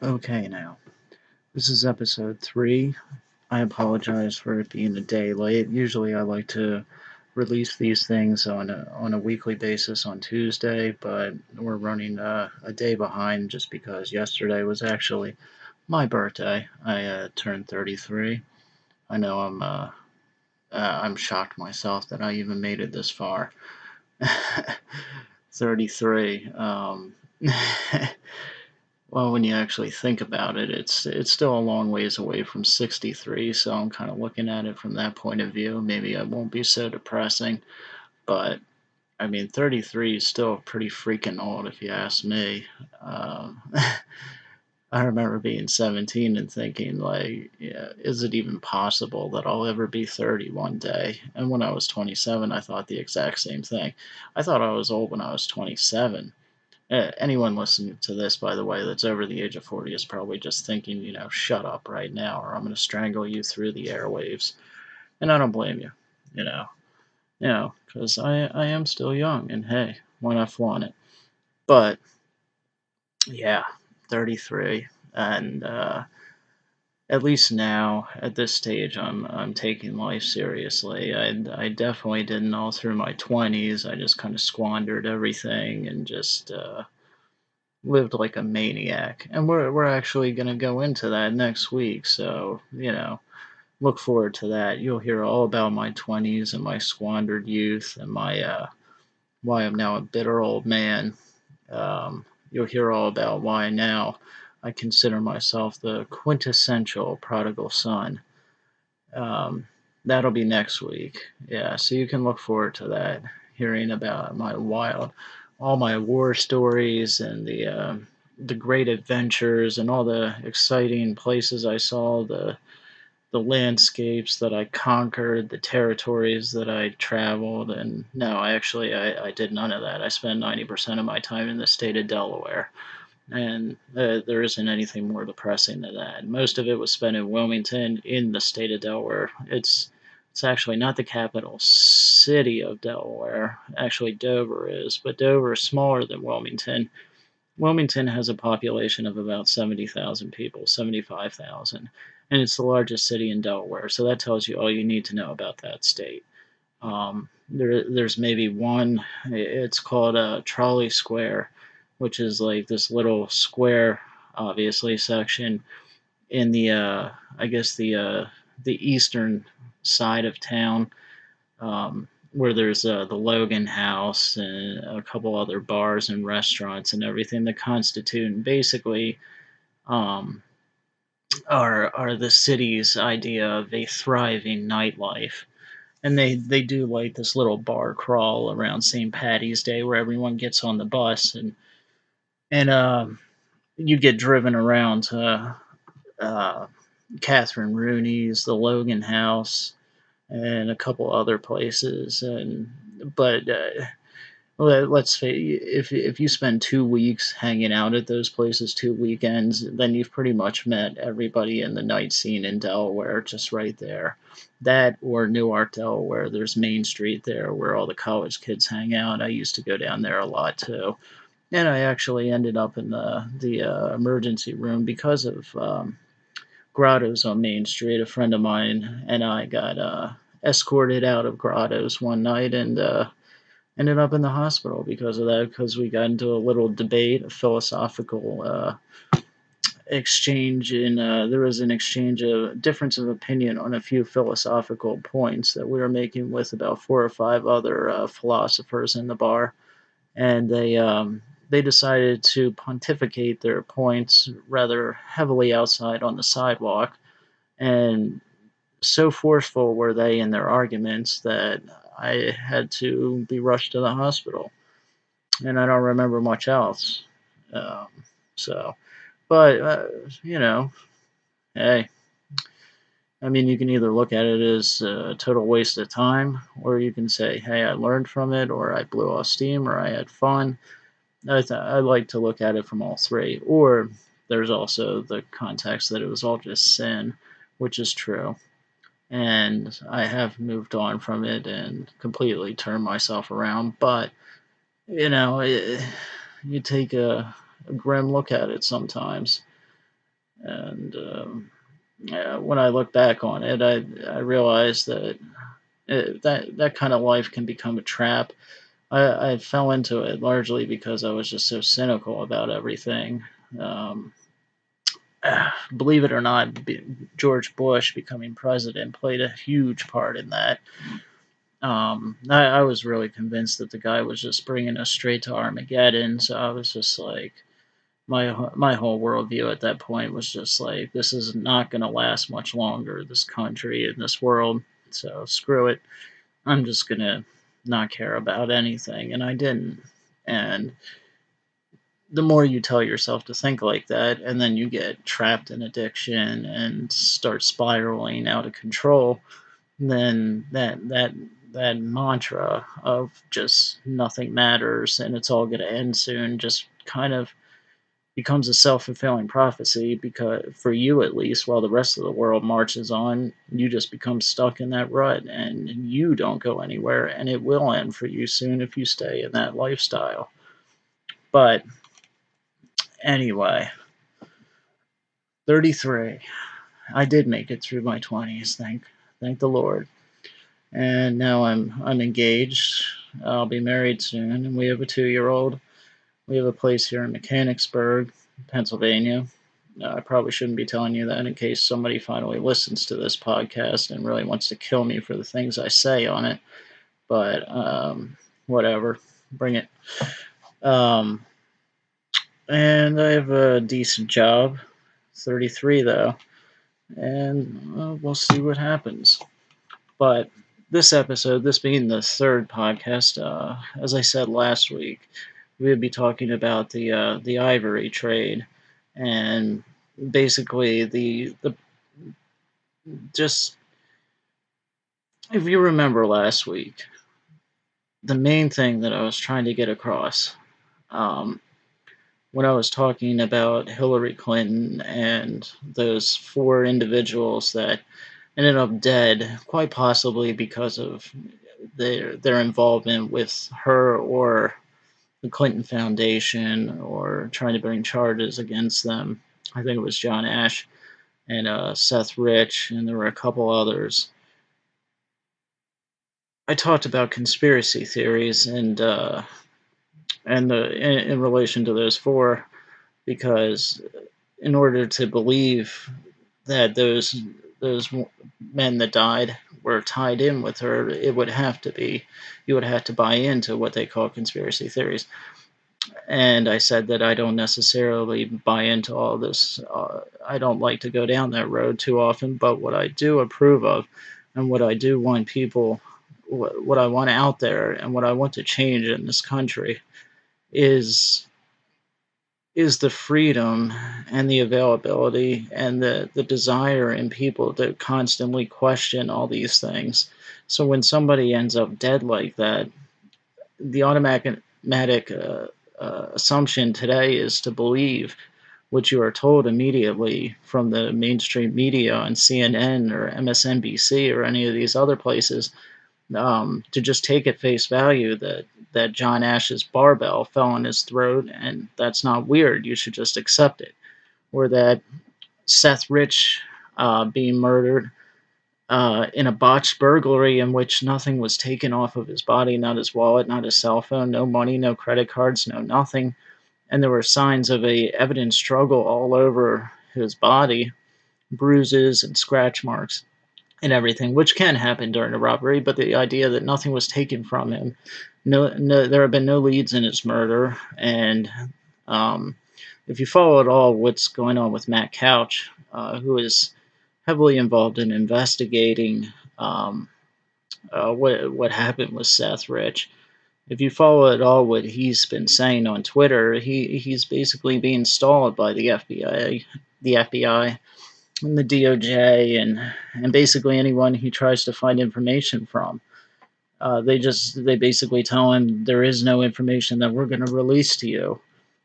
Okay, now. This is episode 3. I apologize for it being a day late. Usually I like to release these things on a weekly basis on Tuesday, but we're running a day behind just because yesterday was actually my birthday. I turned 33. I know I'm shocked myself that I even made it this far. 33. Well, when you actually think about it, it's still a long ways away from 63, so I'm kind of looking at it from that point of view. Maybe it won't be so depressing, but I mean, 33 is still pretty freaking old if you ask me. Um, I remember being 17 and thinking, like, yeah, is it even possible that I'll ever be 30 one day? And when I was 27, I thought the exact same thing. I thought I was old when I was 27. Anyone listening to this, by the way, that's over the age of 40 is probably just thinking, shut up right now, or I'm going to strangle you through the airwaves. And I don't blame you, you know, because I am still young, and hey, why not flaunt it? But yeah, 33, and at least now at this stage, I'm taking life seriously. I definitely didn't all through my 20s. I just kind of squandered everything and just lived like a maniac. And we're actually going to go into that next week. So, look forward to that. You'll hear all about my 20s and my squandered youth and my why I'm now a bitter old man. You'll hear all about why now I consider myself the quintessential prodigal son. Um, that'll be next week. Yeah, so you can look forward to that, hearing about all my war stories and the great adventures and all the exciting places I saw, the landscapes that I conquered, the territories that I traveled. And no, I did none of that. I spent 90% of my time in the state of Delaware. And there isn't anything more depressing than that. Most of it was spent in Wilmington, in the state of Delaware. It's actually not the capital city of Delaware. Actually, Dover is, but Dover is smaller than Wilmington. Wilmington has a population of about 70,000 people, 75,000, and it's the largest city in Delaware. So that tells you all you need to know about that state. There's maybe one. It's called Trolley Square, which is like this little square, obviously section in I guess the eastern side of town, where there's the Logan House and a couple other bars and restaurants and everything that constitute basically um, are the city's idea of a thriving nightlife. And they do like this little bar crawl around St. Patty's Day where everyone gets on the bus and you get driven around to uh, Catherine Rooney's, the Logan House, and a couple other places. But let's say if you spend 2 weeks hanging out at those places, 2 weekends, then you've pretty much met everybody in the night scene in Delaware, just right there. That or Newark, Delaware. There's Main Street there where all the college kids hang out. I used to go down there a lot too, and I actually ended up in the emergency room because of Grottos on Main Street. A friend of mine and I got escorted out of Grottos one night and ended up in the hospital because of that, because we got into a little debate, a philosophical exchange, and there was an exchange of difference of opinion on a few philosophical points that we were making with about 4 or 5 other philosophers in the bar, and they decided to pontificate their points rather heavily outside on the sidewalk, and so forceful were they in their arguments that I had to be rushed to the hospital, and I don't remember much else. Um, so, but hey, I mean, you can either look at it as a total waste of time, or you can say, hey, I learned from it, or I blew off steam, or I had fun. I like to look at it from all three. Or there's also the context that it was all just sin, which is true. And I have moved on from it and completely turned myself around. But you take a grim look at it sometimes, And when I look back on it, I realized that that kind of life can become a trap. I fell into it largely because I was just so cynical about everything. Um, Believe it or not, George Bush becoming president played a huge part in that. I was really convinced that the guy was just bringing us straight to Armageddon. So I was just like, my whole worldview at that point was just like, this is not going to last much longer. This country and this world. So screw it. I'm just gonna not care about anything, and I didn't. And the more you tell yourself to think like that, and then you get trapped in addiction and start spiraling out of control, then that mantra of just nothing matters and it's all going to end soon just kind of becomes a self-fulfilling prophecy, because for you at least, while the rest of the world marches on, you just become stuck in that rut and you don't go anywhere, and it will end for you soon if you stay in that lifestyle. But anyway, 33. I did make it through my 20s, thank the Lord. And now I'm engaged. I'll be married soon, and we have a 2-year-old. We have a place here in Mechanicsburg, Pennsylvania. I probably shouldn't be telling you that in case somebody finally listens to this podcast and really wants to kill me for the things I say on it. But whatever, bring it. Um, and I have a decent job, 33 though, and we'll see what happens. But this episode, this being the third podcast, as I said last week, we would be talking about the Ivory trade, and basically the just if you remember last week, the main thing that I was trying to get across, um, when I was talking about Hillary Clinton and those 4 individuals that ended up dead, quite possibly because of their involvement with her or the Clinton Foundation or trying to bring charges against them. I think it was John Ash and Seth Rich, and there were a couple others. I talked about conspiracy theories in relation to those 4, because in order to believe that those men that died were tied in with her, it would have to be you would have to buy into what they call conspiracy theories. And I said that I don't necessarily buy into all this. I don't like to go down that road too often, but what I do approve of, and what I do want people, what I want out there, and what I want to change in this country is the freedom and the availability and the desire in people to constantly question all these things. So when somebody ends up dead like that, the automatic assumption today is to believe what you are told immediately from the mainstream media on CNN or MSNBC or any of these other places, to just take at face value that John Ash's barbell fell on his throat, and that's not weird. You should just accept it. Or that Seth Rich being murdered in a botched burglary in which nothing was taken off of his body, not his wallet, not his cell phone, no money, no credit cards, no nothing. And there were signs of a evident struggle all over his body, bruises and scratch marks and everything, which can happen during a robbery. But the idea that nothing was taken from him, no, there have been no leads in his murder. And um, if you follow at all what's going on with Matt Couch, who is heavily involved in investigating what happened with Seth Rich. If you follow at all what he's been saying on Twitter, he's basically being stalled by the FBI, and the DOJ, and basically anyone he tries to find information from. They basically tell him there is no information that we're going to release to you,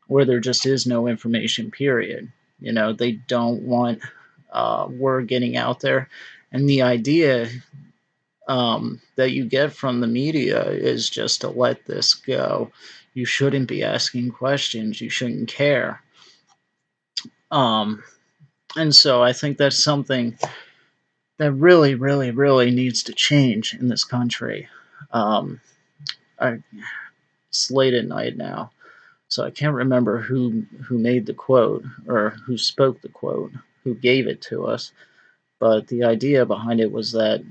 or there just is no information. Period. They don't want word getting out there, and the idea that you get from the media is just to let this go. You shouldn't be asking questions. You shouldn't care. Um, And so I think that's something that really, really, really needs to change in this country. Um, I, it's late at night now, so I can't remember who made the quote or who spoke the quote, who gave it to us. But the idea behind it was that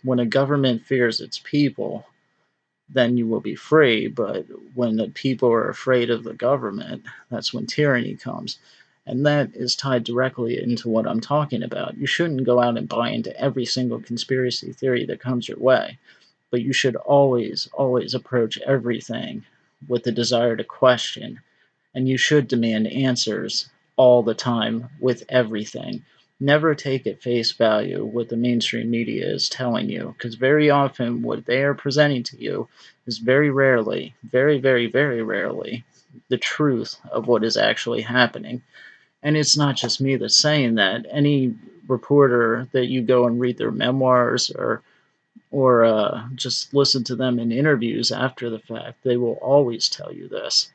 when a government fears its people, then you will be free. But when the people are afraid of the government, that's when tyranny comes. And that is tied directly into what I'm talking about. You shouldn't go out and buy into every single conspiracy theory that comes your way, but you should always, always approach everything with the desire to question, and you should demand answers all the time with everything. Never take at face value what the mainstream media is telling you, because very often what they are presenting to you is very rarely, very, very, very rarely, the truth of what is actually happening. And it's not just me that's saying that. Any reporter that you go and read their memoirs or just listen to them in interviews after the fact, they will always tell you this.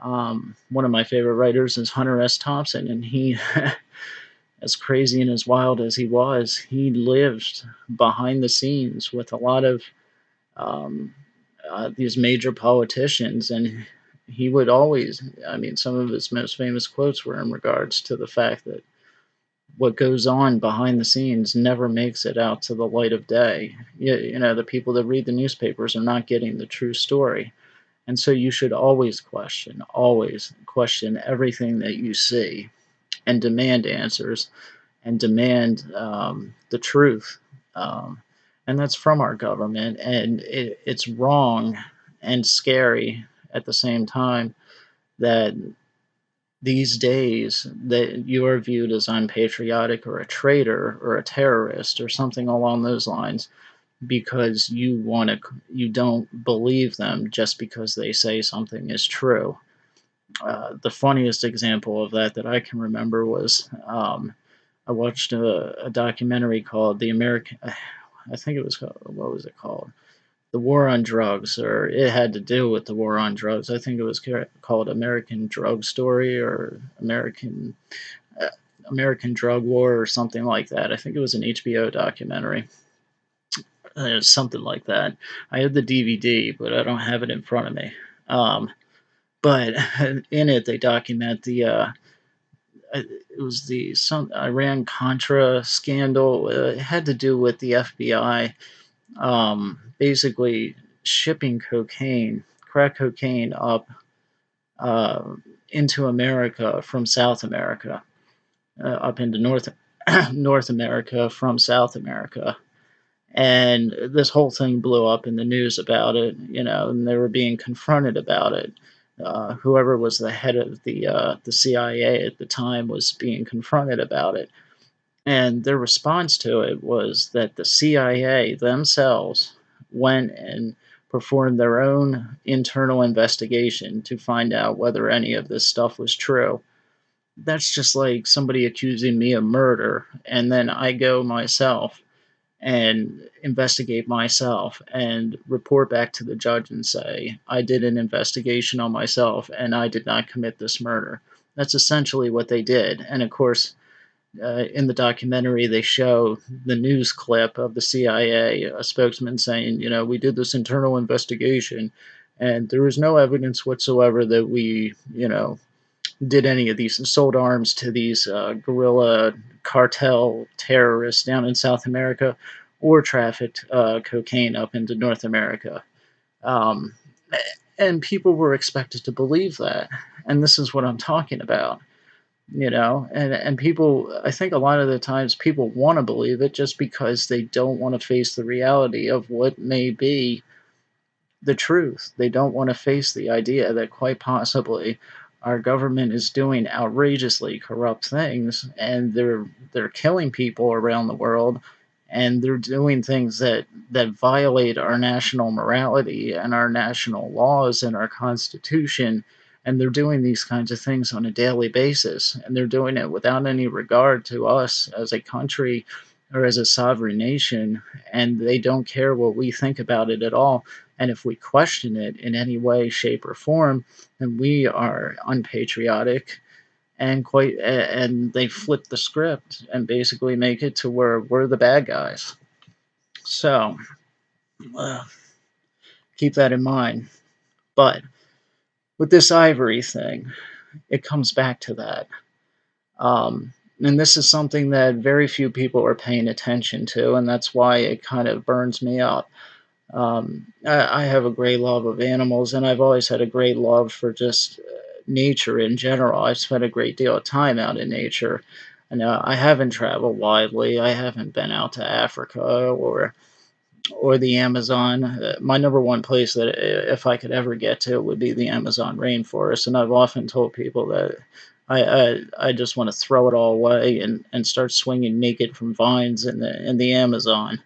One of my favorite writers is Hunter S. Thompson, and he, as crazy and as wild as he was, he lived behind the scenes with a lot of um, these major politicians, and he would always, I mean, some of his most famous quotes were in regards to the fact that what goes on behind the scenes never makes it out to the light of day. The people that read the newspapers are not getting the true story. And so you should always question everything that you see and demand answers and demand the truth. Um, and that's from our government. And it's wrong and scary at the same time that these days that you are viewed as unpatriotic or a traitor or a terrorist or something along those lines because you don't believe them just because they say something is true. The funniest example of that I can remember was I watched a documentary called the American. I think it was called, what was it called? The War on Drugs, or it had to do with the War on Drugs. I think it was called American Drug Story or uh, American Drug War or something like that. I think it was an HBO documentary. Something like that. I have the DVD, but I don't have it in front of me. Um, but in it, they document it was the some Iran Contra scandal. It had to do with the FBI basically shipping crack cocaine, up uh, into America from South America, up into North America from South America. And this whole thing blew up in the news about it, and they were being confronted about it. Whoever was the head of the CIA at the time was being confronted about it, and their response to it was that the CIA themselves went and performed their own internal investigation to find out whether any of this stuff was true. That's just like somebody accusing me of murder, and then I go myself and investigate myself and report back to the judge and say, I did an investigation on myself and I did not commit this murder. That's essentially what they did. And of course, in the documentary, they show the news clip of the CIA, a spokesman saying, we did this internal investigation and there was no evidence whatsoever that we, did any of these, sold arms to these guerrilla cartel terrorists down in South America or trafficked cocaine up into North America. Um, and people were expected to believe that. And this is what I'm talking about. And people, I think a lot of the times people want to believe it just because they don't want to face the reality of what may be the truth. They don't want to face the idea that quite possibly our government is doing outrageously corrupt things and they're killing people around the world, and they're doing things that violate our national morality and our national laws and our constitution, and they're doing these kinds of things on a daily basis, and they're doing it without any regard to us as a country or as a sovereign nation, and they don't care what we think about it at all. And if we question it in any way, shape, or form, then we are unpatriotic, and they flip the script and basically make it to where we're the bad guys. So uh, keep that in mind. But with this Ivory thing, it comes back to that. And this is something that very few people are paying attention to, and that's why it kind of burns me up. I have a great love of animals, and I've always had a great love for just nature in general. I've spent a great deal of time out in nature, and I haven't traveled widely. I haven't been out to Africa or the Amazon. My number one place that if I could ever get to would be the Amazon rainforest, and I've often told people that I just want to throw it all away and start swinging naked from vines in the Amazon.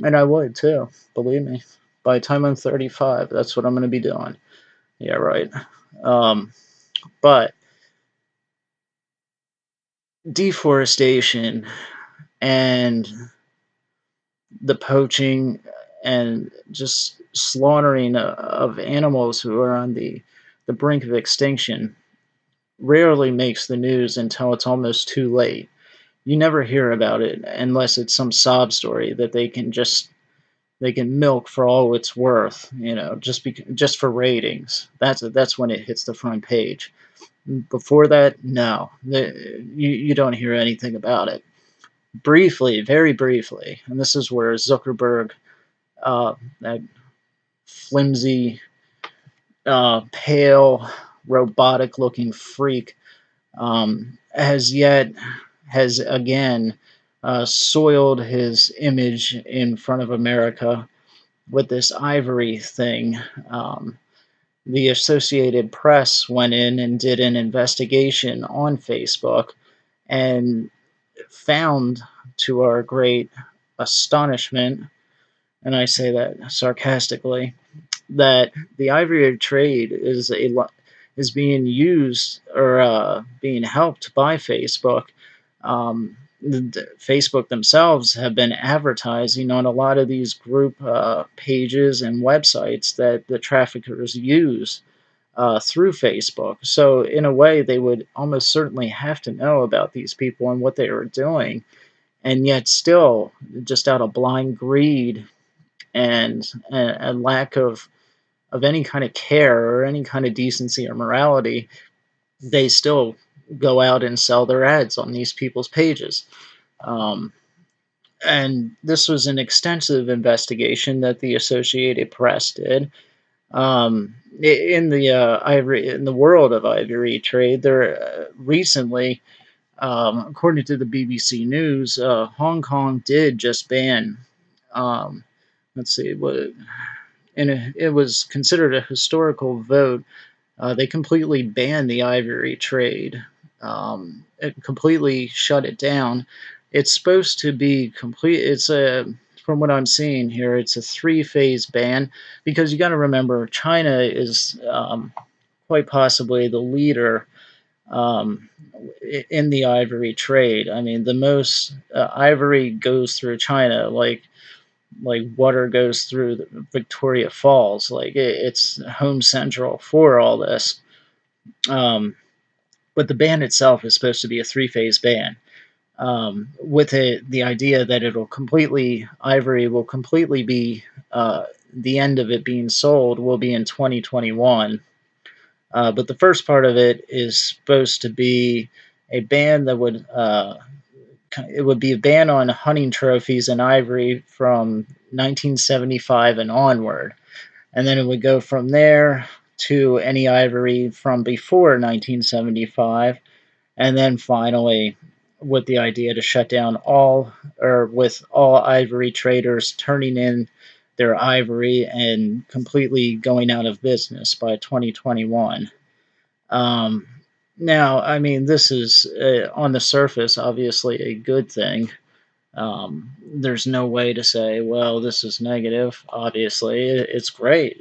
And I would too, believe me. By the time I'm 35, that's what I'm going to be doing. Yeah, right. Um, but deforestation and the poaching and just slaughtering of animals who are on the brink of extinction rarely makes the news until it's almost too late. You never hear about it unless it's some sob story that they can milk for all it's worth, just for ratings. That's when it hits the front page. Before that, no, you don't hear anything about it. Briefly, very briefly, and this is where Zuckerberg, that flimsy, pale, robotic-looking freak, has again soiled his image in front of America with this Ivory thing. The Associated Press went in and did an investigation on Facebook and found, to our great astonishment, and I say that sarcastically, that the Ivory trade is being used or being helped by Facebook. Facebook themselves have been advertising on a lot of these group pages and websites that the traffickers use through Facebook. So, in a way, they would almost certainly have to know about these people and what they were doing, and yet still, just out of blind greed and a lack of any kind of care or any kind of decency or morality, they still go out and sell their ads on these people's pages. Um, and this was an extensive investigation that the Associated Press did. In the world of ivory trade, there recently, according to the BBC News, Hong Kong did just ban. Um, let's see what. And it was considered a historical vote. They completely banned the ivory trade. It completely shut it down. It's supposed to be complete. From what I'm seeing here, it's a three-phase ban because you got to remember China is quite possibly the leader um, in the ivory trade. I mean, the most ivory goes through China, like water goes through the Victoria Falls. Like it's home central for all this. Um, but the ban itself is supposed to be a three-phase ban, with the idea that Ivory will completely be the end of it being sold will be in 2021. But the first part of it is supposed to be a ban that would be a ban on hunting trophies in ivory from 1975 and onward. And then it would go from there to any ivory from before 1975. And then finally, with the idea to shut down with all ivory traders turning in their ivory and completely going out of business by 2021. Um, Now, I mean, this is on the surface obviously a good thing. There's no way to say, well, this is negative. Obviously, it's great.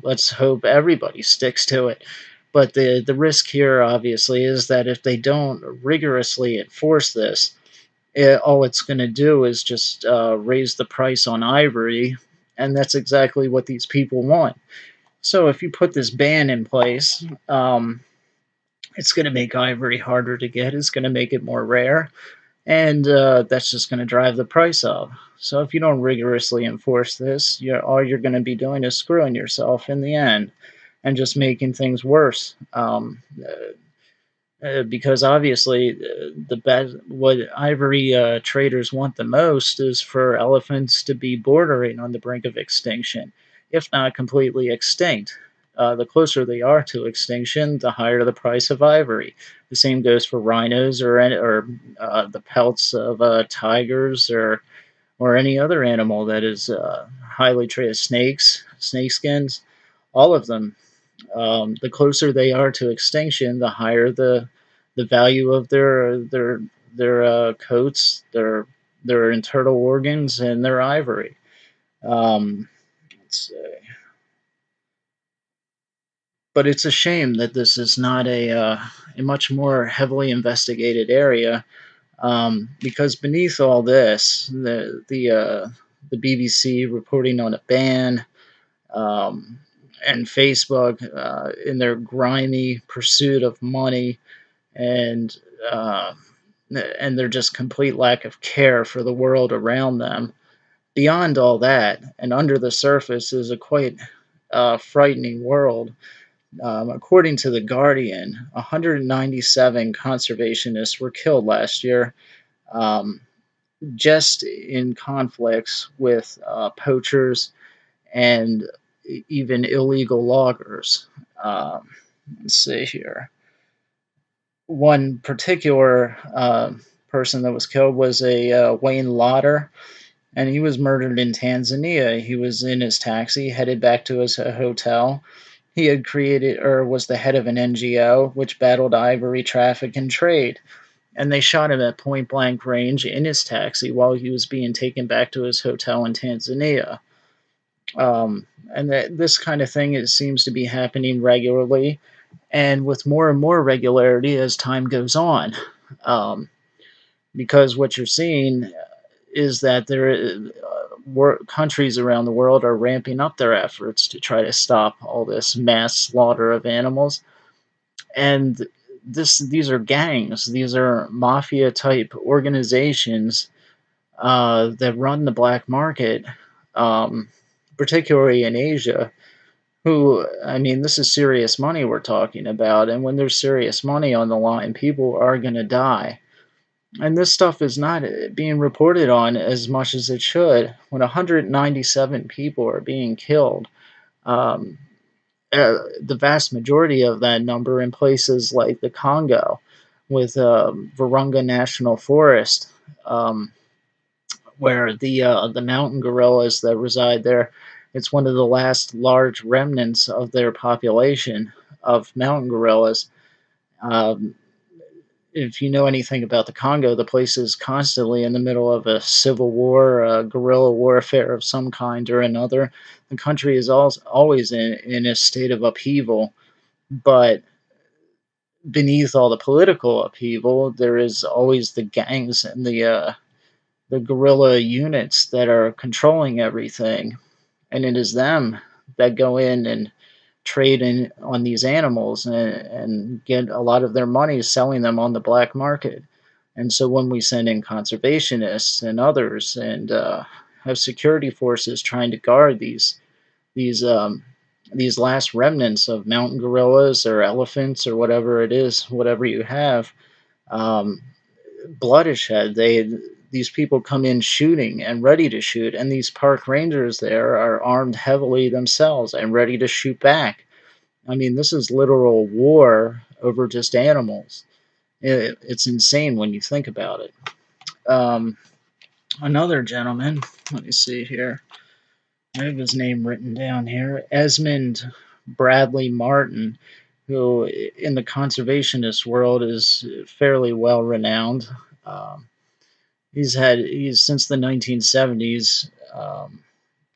Let's hope everybody sticks to it. But the risk here, obviously, is that if they don't rigorously enforce this, all it's going to do is just raise the price on ivory, and that's exactly what these people want. So if you put this ban in place, It's going to make ivory harder to get. It's going to make it more rare, and that's just going to drive the price up. So if you don't rigorously enforce this, all you're going to be doing is screwing yourself in the end and just making things worse. Because obviously, the best what ivory traders want the most is for elephants to be bordering on the brink of extinction, if not completely extinct. The closer they are to extinction, the higher the price of ivory. The same goes for rhinos or the pelts of tigers or any other animal that is highly traded. Snakes, snake skins, all of them. The closer they are to extinction, the higher the value of their coats, their internal organs, and their ivory. Um, it's, but it's a shame that this is not a much more heavily investigated area, because beneath all this, the BBC reporting on a ban, um, and Facebook in their grimy pursuit of money, and uh, and their just complete lack of care for the world around them. Beyond all that, and under the surface, is a quite frightening world. According to The Guardian, 197 conservationists were killed last year, um, just in conflicts with poachers and even illegal loggers. Um, let's see here. One particular person that was killed was a Wayne Lauder, and he was murdered in Tanzania. He was in his taxi headed back to his hotel. He had created or was the head of an NGO which battled ivory traffic and trade, and they shot him at point blank range in his taxi while he was being taken back to his hotel in Tanzania. And this kind of thing, it seems to be happening regularly and with more and more regularity as time goes on. Um, because what you're seeing is that countries around the world are ramping up their efforts to try to stop all this mass slaughter of animals. And these are gangs, these are mafia type organizations that run the black market, um, particularly in Asia. Who, I mean, this is serious money we're talking about, and when there's serious money on the line, people are going to die. And this stuff is not being reported on as much as it should. When 197 people are being killed, um, the vast majority of that number in places like the Congo, with Virunga National Forest, um, where the mountain gorillas that reside there, it's one of the last large remnants of their population of mountain gorillas. Um, if you know anything about the Congo, the place is constantly in the middle of a civil war, guerrilla warfare of some kind or another. The country is always in a state of upheaval, but beneath all the political upheaval, there is always the gangs and the guerrilla units that are controlling everything, and it is them that go in and trade in on these animals and get a lot of their money selling them on the black market. And so when we send in conservationists and others and have security forces trying to guard these um, these last remnants of mountain gorillas or elephants or whatever it is, whatever you have, um, blood is shed. These people come in shooting and ready to shoot, and these park rangers there are armed heavily themselves and ready to shoot back. I mean, this is literal war over just animals. It's insane when you think about it. Um, Another gentleman, let me see here. I have his name written down here. Esmond Bradley Martin, who in the conservationist world is fairly well renowned. Um, he's since the 1970s.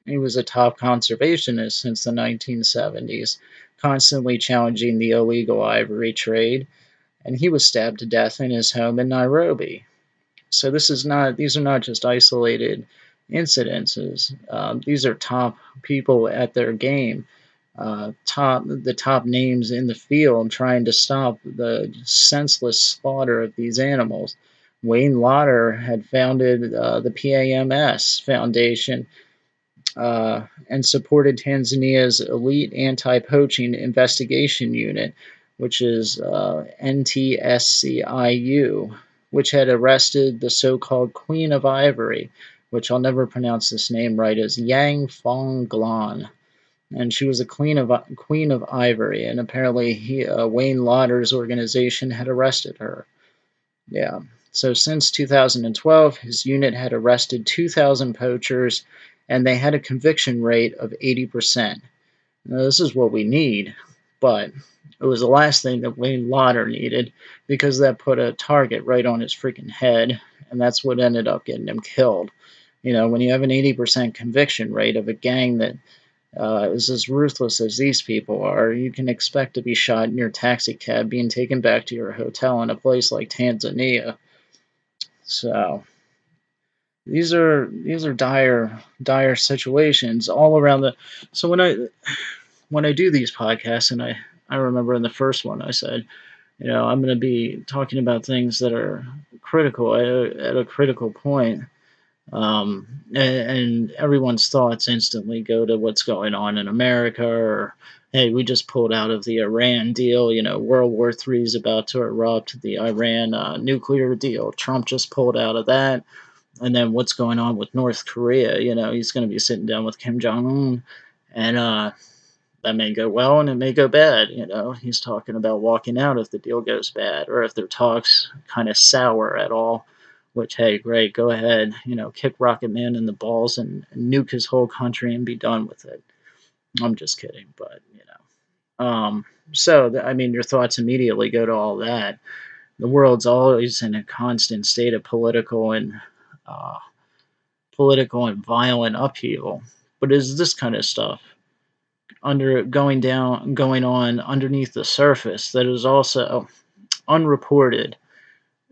He was a top conservationist since the 1970s, constantly challenging the illegal ivory trade, and he was stabbed to death in his home in Nairobi. So these are not just isolated incidences. These are top people at their game, the top names in the field trying to stop the senseless slaughter of these animals. Wayne Lauder had founded the PAMS Foundation and supported Tanzania's elite anti-poaching investigation unit, which is NTSCIU, which had arrested the so-called Queen of Ivory, which I'll never pronounce this name right, as Yang Fong Glan, and she was a queen of Ivory, and apparently Wayne Lauder's organization had arrested her. Yeah. So since 2012, his unit had arrested 2,000 poachers, and they had a conviction rate of 80%. Now, this is what we need, but it was the last thing that Wayne Lauder needed because that put a target right on his freaking head, and that's what ended up getting him killed. When you have an 80% conviction rate of a gang that is as ruthless as these people are, you can expect to be shot in your taxi cab being taken back to your hotel in a place like Tanzania. So these are dire situations all around the. So when I do these podcasts, and I remember in the first one I said, I'm going to be talking about things that are critical at a critical point. And everyone's thoughts instantly go to what's going on in America, or hey, we just pulled out of the Iran deal. World War III is about to erupt. The Iran nuclear deal, Trump just pulled out of that. And then what's going on with North Korea? He's going to be sitting down with Kim Jong Un, and that may go well and it may go bad. He's talking about walking out if the deal goes bad, or if their talks kind of sour at all. Which, hey, great, go ahead, kick Rocket Man in the balls and nuke his whole country and be done with it. I'm just kidding, but your thoughts immediately go to all that. The world's always in a constant state of uh, political and violent upheaval. But is this kind of stuff going on underneath the surface that is also unreported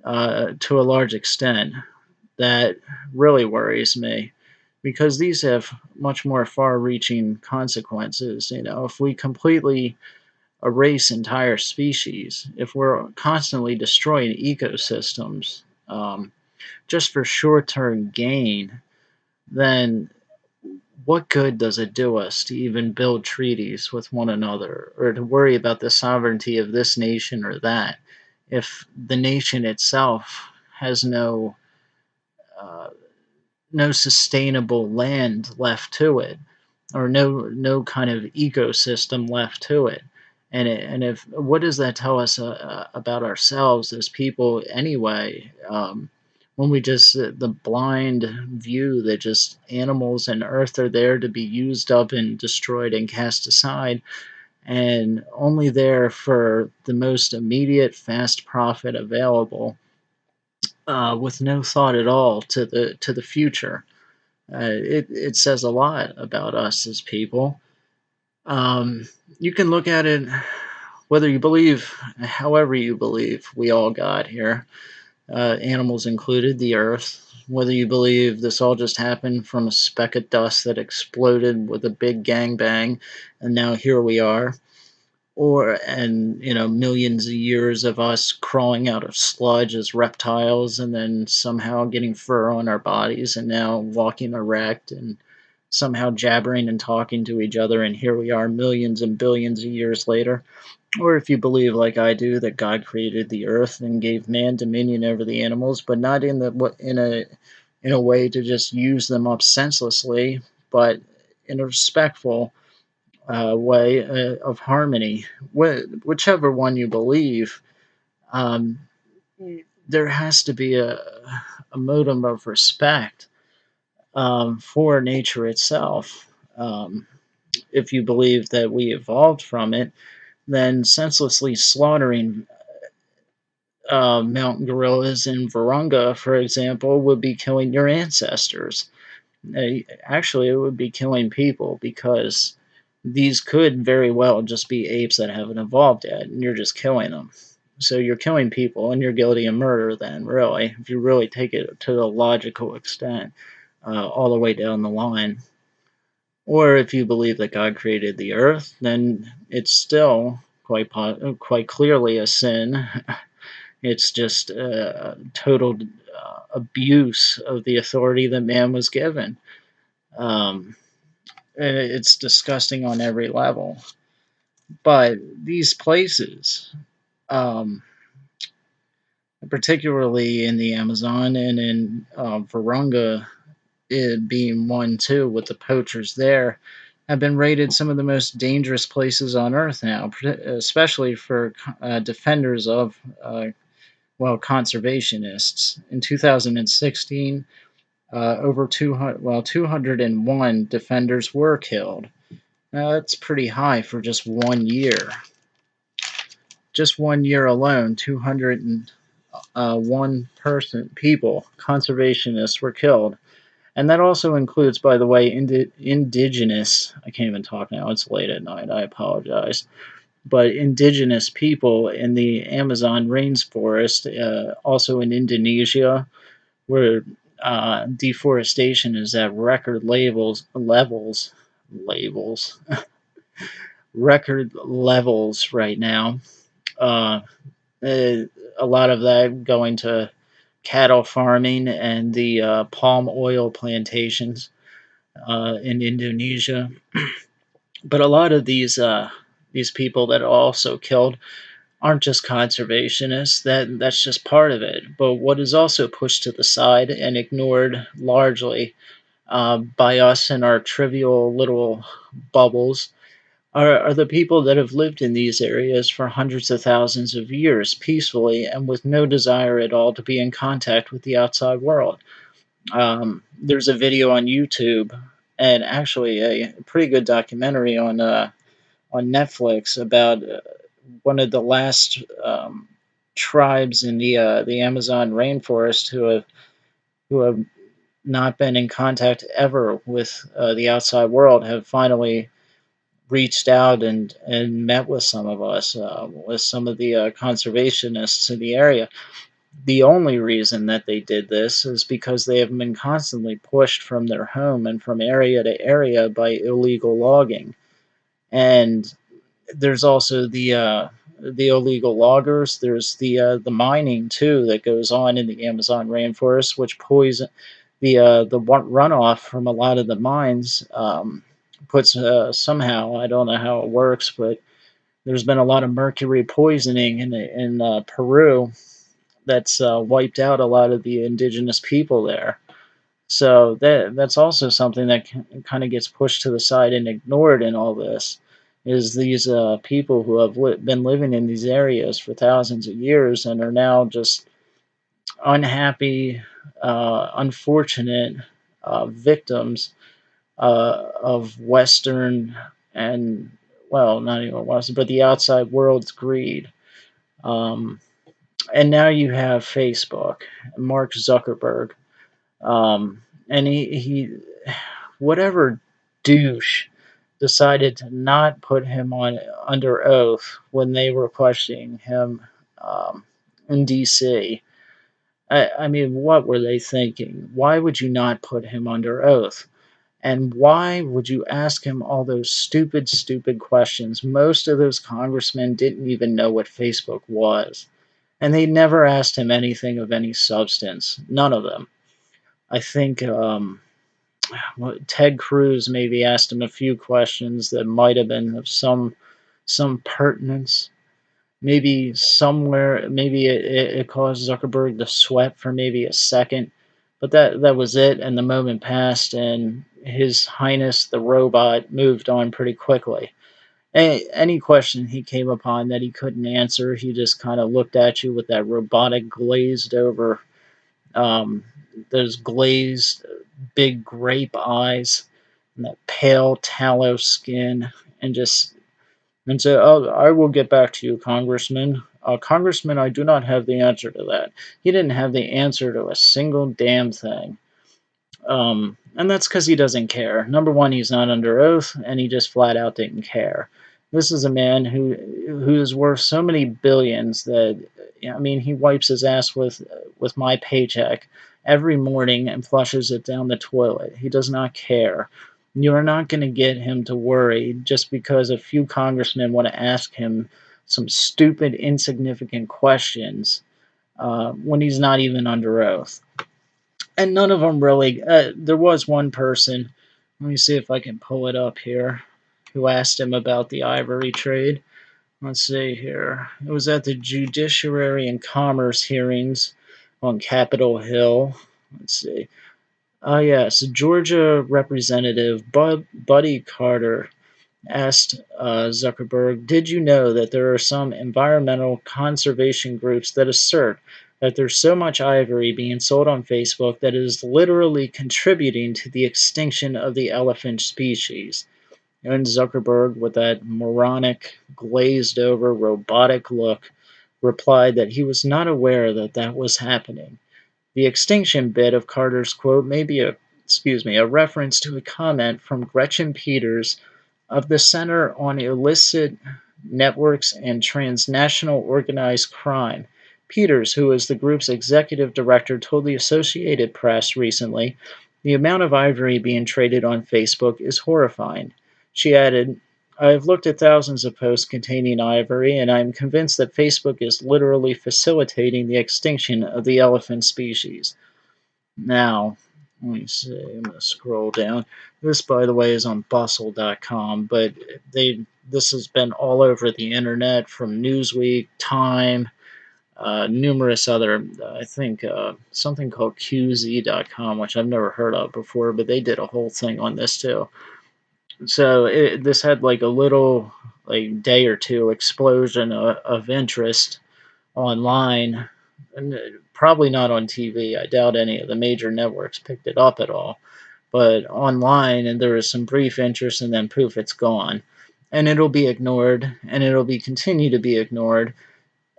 to a large extent that really worries me, because these have much more far-reaching consequences. If we completely erase entire species, if we're constantly destroying ecosystems just for short-term gain, then what good does it do us to even build treaties with one another, or to worry about the sovereignty of this nation or that, if the nation itself has uh, no sustainable land left to it, or no kind of ecosystem left to it? And if what does that tell us about ourselves as people anyway? When we just the blind view that just animals and earth are there to be used up and destroyed and cast aside, and only there for the most immediate fast profit available, with no thought at all to the future. It says a lot about us as people. You can look at it whether you believe, however you believe, we all got here, animals included, the earth. Whether you believe this all just happened from a speck of dust that exploded with a big gangbang, and now here we are, and millions of years of us crawling out of sludge as reptiles, and then somehow getting fur on our bodies, and now walking erect, and somehow jabbering and talking to each other, and here we are millions and billions of years later. Or if you believe, like I do, that God created the earth and gave man dominion over the animals, but not in a way to just use them up senselessly, but in a respectful way of harmony. Whichever one you believe, um, there has to be a modicum of respect for nature itself. If you believe that we evolved from it, then senselessly slaughtering mountain gorillas in Virunga, for example, would be killing your ancestors. Actually, it would be killing people, because these could very well just be apes that haven't evolved yet, and you're just killing them. So you're killing people, and you're guilty of murder then, really, if you really take it to the logical extent, all the way down the line. Or if you believe that God created the earth, then it's still quite clearly a sin. It's just total abuse of the authority that man was given. Um, it's disgusting on every level. But these places, um, particularly in the Amazon and in Virunga, it being one too, with the poachers there, have been rated some of the most dangerous places on Earth now, especially for defenders of, conservationists. In 2016, over 201 defenders were killed. Now, that's pretty high for just 1 year. Just 1 year alone, 201 people, conservationists, were killed. And that also includes, by the way, indigenous, I can't even talk now, it's late at night, I apologize, but indigenous people in the Amazon rainforest, also in Indonesia, where deforestation is at record levels right now. Uh, a lot of that going to cattle farming and the palm oil plantations in Indonesia. But a lot of these people that are also killed aren't just conservationists. That's just part of it. But what is also pushed to the side and ignored largely by us in our trivial little bubbles are the people that have lived in these areas for hundreds of thousands of years peacefully and with no desire at all to be in contact with the outside world. There's a video on YouTube and actually a pretty good documentary on Netflix about one of the last tribes in the Amazon rainforest who have not been in contact ever with the outside world have finally reached out and met with some of us, with some of the conservationists in the area. The only reason that they did this is because they have been constantly pushed from their home and from area to area by illegal logging. And there's also the illegal loggers. There's the mining too that goes on in the Amazon rainforest, which poison the runoff from a lot of the mines. Puts somehow, I don't know how it works, but there's been a lot of mercury poisoning in Peru that's wiped out a lot of the indigenous people there. So that's also something that kind of gets pushed to the side and ignored in all this. Is these people who have been living in these areas for thousands of years and are now just unhappy, unfortunate victims of Western and, well, not even Western, but the outside world's greed. Um, and now you have Facebook, Mark Zuckerberg, and he whatever douche decided to not put him on under oath when they were questioning him in D.C. I mean, what were they thinking? Why would you not put him under oath? And why would you ask him all those stupid, stupid questions? Most of those congressmen didn't even know what Facebook was. And they never asked him anything of any substance. None of them. I think Ted Cruz maybe asked him a few questions that might have been of some pertinence. Maybe somewhere, maybe it caused Zuckerberg to sweat for maybe a second, but that was it. And the moment passed, and His Highness the robot moved on pretty quickly. Any question he came upon that he couldn't answer, he just kind of looked at you with that robotic glazed over, um, those glazed big grape eyes and that pale tallow skin, and just and say, "Oh, I will get back to you, Congressman. Congressman, I do not have the answer to that." He didn't have the answer to a single damn thing. And that's because he doesn't care. Number one, he's not under oath, and he just flat out didn't care. This is a man who is worth so many billions that, I mean, he wipes his ass with my paycheck every morning and flushes it down the toilet. He does not care. You're not going to get him to worry just because a few congressmen want to ask him some stupid, insignificant questions when he's not even under oath. And none of them really. There was one person, let me see if I can pull it up here, who asked him about the Ivory trade. Let's see here. It was at the Judiciary and Commerce hearings on Capitol Hill. Let's see. Yes, Georgia Representative Buddy Carter asked Zuckerberg, "Did you know that there are some environmental conservation groups that assert that there's so much ivory being sold on Facebook that it is literally contributing to the extinction of the elephant species?" And Zuckerberg, with that moronic, glazed over, robotic look, replied that he was not aware that that was happening. The extinction bit of Carter's quote may be a reference to a comment from Gretchen Peters of the Center on Illicit Networks and Transnational Organized Crime. Peters, who is the group's executive director, told the Associated Press recently, "The amount of ivory being traded on Facebook is horrifying." She added, "I have looked at thousands of posts containing ivory, and I am convinced that Facebook is literally facilitating the extinction of the elephant species." Now, let me see, I'm going to scroll down. This, by the way, is on bustle.com, but this has been all over the internet from Newsweek, Time, numerous other, I think something called QZ.com, which I've never heard of before, but they did a whole thing on this too. So this had like a little like day or two explosion of interest online, and probably not on TV. I doubt any of the major networks picked it up at all, but online, and there is some brief interest, and then poof, it's gone, and it'll be ignored, and it'll be continue to be ignored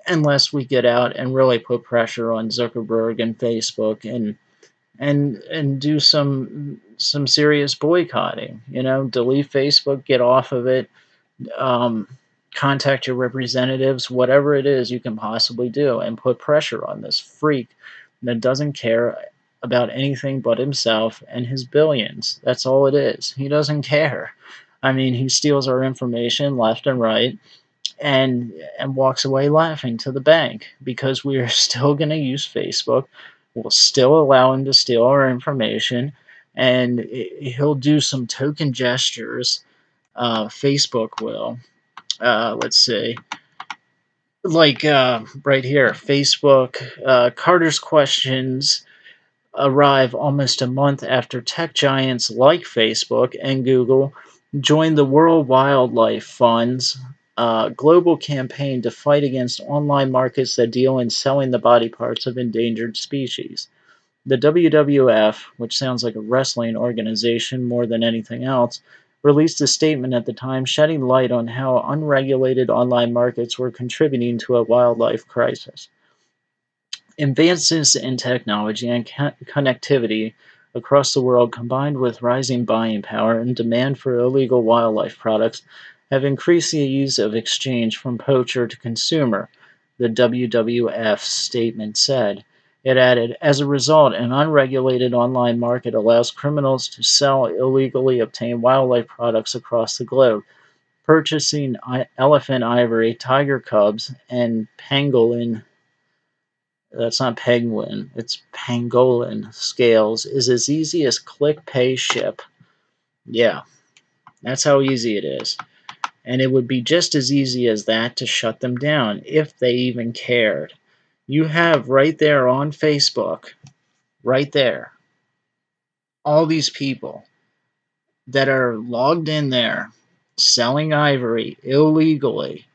unless we get out and really put pressure on Zuckerberg and Facebook and do some serious boycotting. Delete Facebook, get off of it, um, contact your representatives, whatever it is you can possibly do, and put pressure on this freak that doesn't care about anything but himself and his billions. That's all it is. He doesn't care. I mean, he steals our information left and right, and walks away laughing to the bank because we are still going to use Facebook. We'll still allow him to steal our information, and he'll do some token gestures. Facebook will. Let's see. Like right here, Facebook. Carter's questions arrive almost a month after tech giants like Facebook and Google joined the World Wildlife Fund's global campaign to fight against online markets that deal in selling the body parts of endangered species. The WWF, which sounds like a wrestling organization more than anything else, released a statement at the time shedding light on how unregulated online markets were contributing to a wildlife crisis. Advances in technology and connectivity across the world, combined with rising buying power and demand for illegal wildlife products, have increased the ease of exchange from poacher to consumer, the WWF statement said. It added, "As a result, an unregulated online market allows criminals to sell illegally obtained wildlife products across the globe, purchasing elephant ivory, tiger cubs, and pangolin, that's not penguin, it's pangolin scales, is as easy as click, pay, ship." Yeah, that's how easy it is. And it would be just as easy as that to shut them down if they even cared. You have right there on Facebook, right there, all these people that are logged in there selling ivory illegally.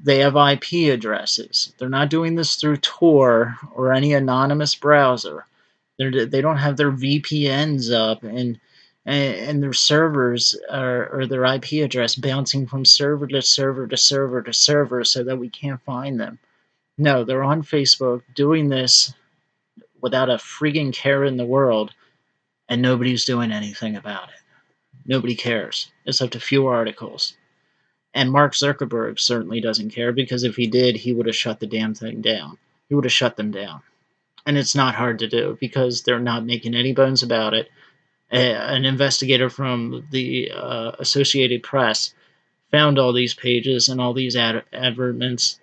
They have IP addresses. They're not doing this through Tor or any anonymous browser. They don't have their VPNs up and their servers or their IP address bouncing from server to server to server to server so that we can't find them. No, they're on Facebook doing this without a freaking care in the world, and nobody's doing anything about it. Nobody cares, except a few articles. And Mark Zuckerberg certainly doesn't care, because if he did, he would have shut the damn thing down. He would have shut them down. And it's not hard to do because they're not making any bones about it. An investigator from the Associated Press found all these pages and all these advertisements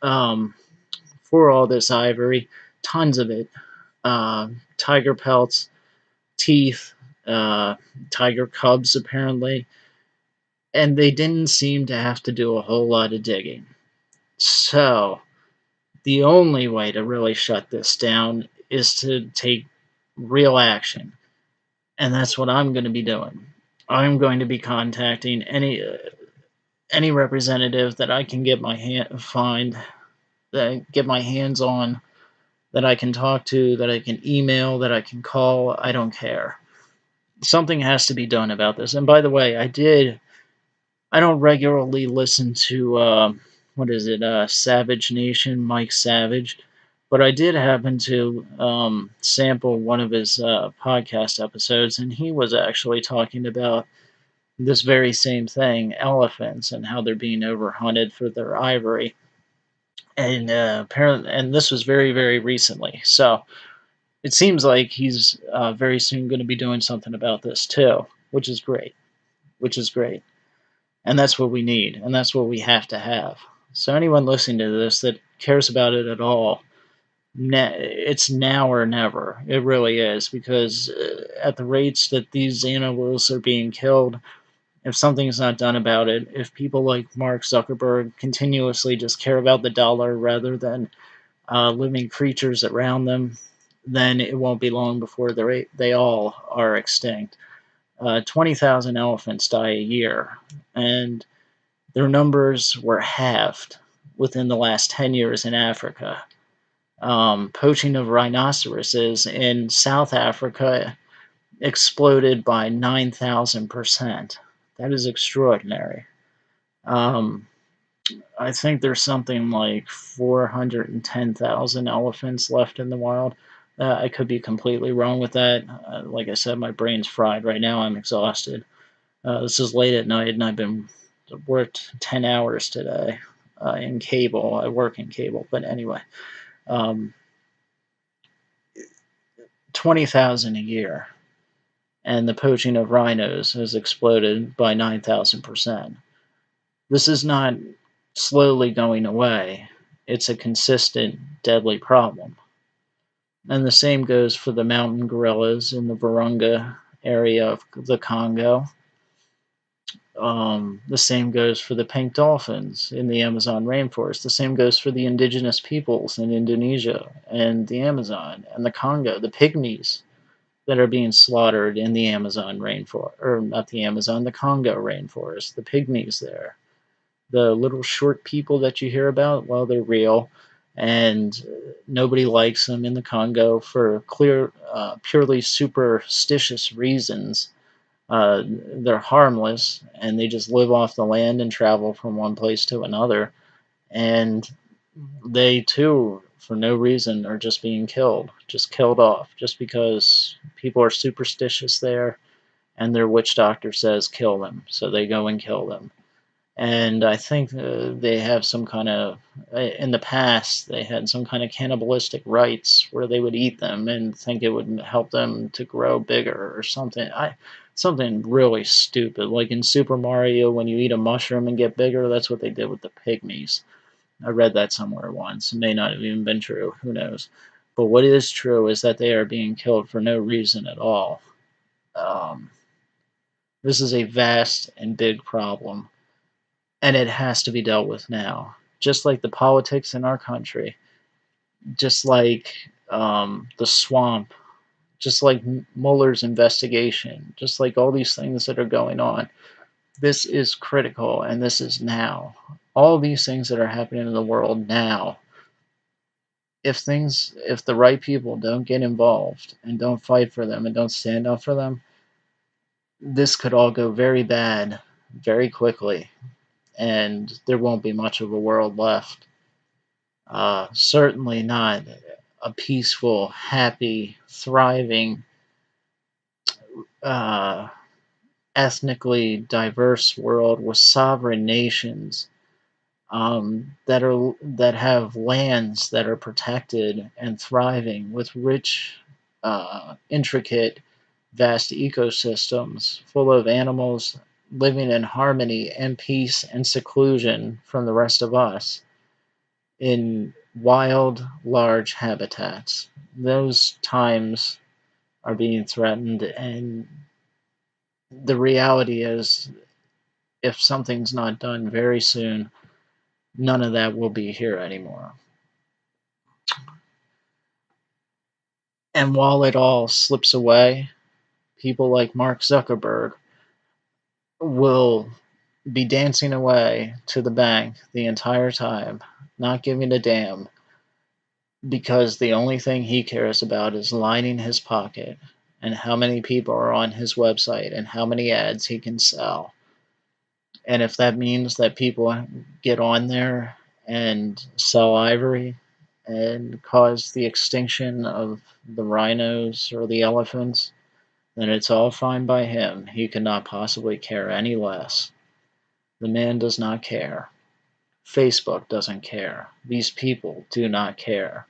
for all this ivory, tons of it, tiger pelts, teeth, uh, tiger cubs apparently, and they didn't seem to have to do a whole lot of digging. So the only way to really shut this down is to take real action, and that's what I'm going to be doing. I'm going to be contacting any representative that I can get my find, that I get my hands on, that I can talk to, that I can email, that I can call. I don't care. Something has to be done about this. And by the way, I don't regularly listen to what is it, Savage Nation, Mike Savage, but I did happen to sample one of his podcast episodes, and he was actually talking about this very same thing, elephants, and how they're being overhunted for their ivory. And apparently, and this was very, very recently. So it seems like he's very soon going to be doing something about this too, which is great. Which is great. And that's what we need, and that's what we have to have. So anyone listening to this that cares about it at all, it's now or never. It really is, because at the rates that these animals are being killed, if something's not done about it, if people like Mark Zuckerberg continuously just care about the dollar rather than living creatures around them, then it won't be long before they all are extinct. 20,000 elephants die a year, and their numbers were halved within the last 10 years in Africa. Poaching of rhinoceroses in South Africa exploded by 9,000%. That is extraordinary. Um, I think there's something like 410,000 elephants left in the wild. I could be completely wrong with that. Like I said, my brain's fried right now. I'm exhausted. This is late at night, and I've been worked 10 hours today in cable. I work in cable, but anyway, um, 20,000 a year, and the poaching of rhinos has exploded by 9,000%. This is not slowly going away. It's a consistent, deadly problem. And the same goes for the mountain gorillas in the Virunga area of the Congo. The same goes for the pink dolphins in the Amazon rainforest. The same goes for the indigenous peoples in Indonesia and the Amazon and the Congo, the pygmies that are being slaughtered in the Amazon rainforest, or not the Amazon, the Congo rainforest, the pygmies there. The little short people that you hear about, well, they're real, and nobody likes them in the Congo for purely superstitious reasons. They're harmless, and they just live off the land and travel from one place to another. And they too, for no reason, are just being killed, just killed off, just because people are superstitious there, and their witch doctor says kill them, so they go and kill them. And I think they have some kind of, in the past, they had some kind of cannibalistic rites where they would eat them and think it would help them to grow bigger or something. Something really stupid. Like in Super Mario, when you eat a mushroom and get bigger, that's what they did with the pygmies. I read that somewhere once. It may not have even been true. Who knows? But what is true is that they are being killed for no reason at all. Um, this is a vast and big problem, and it has to be dealt with now. Just like the politics in our country, just like the swamp, just like Mueller's investigation, just like all these things that are going on. This is critical, and this is now. All these things that are happening in the world now, if the right people don't get involved and don't fight for them and don't stand up for them, this could all go very bad very quickly, and there won't be much of a world left. Certainly not a peaceful, happy, thriving, uh, ethnically diverse world with sovereign nations that have lands that are protected and thriving with rich, intricate vast ecosystems full of animals living in harmony and peace and seclusion from the rest of us in wild, large habitats. Those times are being threatened, and the reality is, if something's not done very soon, none of that will be here anymore. And while it all slips away, people like Mark Zuckerberg will be dancing away to the bank the entire time, not giving a damn, because the only thing he cares about is lining his pocket and how many people are on his website and how many ads he can sell. And if that means that people get on there and sell ivory and cause the extinction of the rhinos or the elephants, then it's all fine by him. He could not possibly care any less. The man does not care. Facebook doesn't care. These people do not care.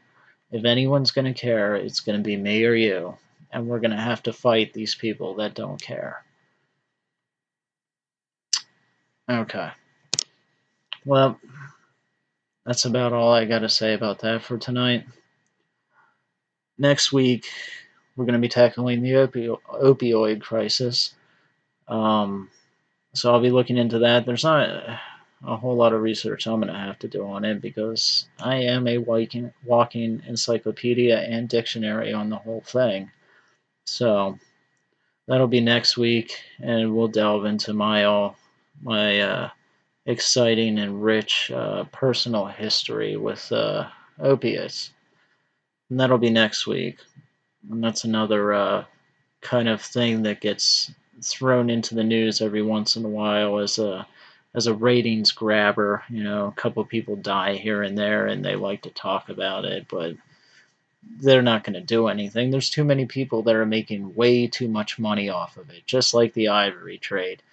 If anyone's going to care, it's going to be me or you. And we're going to have to fight these people that don't care. Okay. Well, that's about all I got to say about that for tonight. Next week, we're going to be tackling the opioid crisis. So I'll be looking into that. There's not a whole lot of research I'm going to have to do on it because I am a walking encyclopedia and dictionary on the whole thing. So that'll be next week, and we'll delve into my exciting and rich personal history with opiates. And that'll be next week. And that's another kind of thing that gets thrown into the news every once in a while as a ratings grabber. You know, a couple people die here and there, and they like to talk about it, but they're not going to do anything. There's too many people that are making way too much money off of it, just like the ivory trade.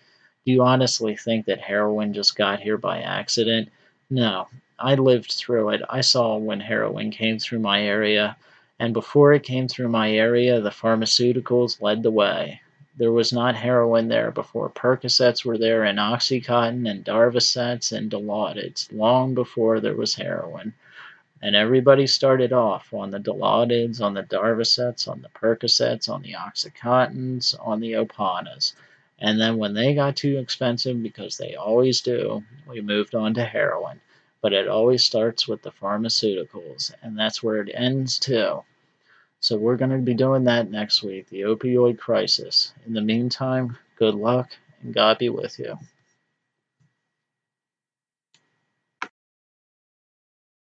Do you honestly think that heroin just got here by accident? No. I lived through it. I saw when heroin came through my area, and before it came through my area, the pharmaceuticals led the way. There was not heroin there before Percocets were there, and Oxycontin, and Darvocets, and Dilaudid, long before there was heroin. And everybody started off on the Dilaudids, on the Darvocets, on the Percocets, on the Oxycontins, on the Opanas. And then when they got too expensive, because they always do, we moved on to heroin. But it always starts with the pharmaceuticals, and that's where it ends too. So we're going to be doing that next week, the opioid crisis. In the meantime, good luck, and God be with you.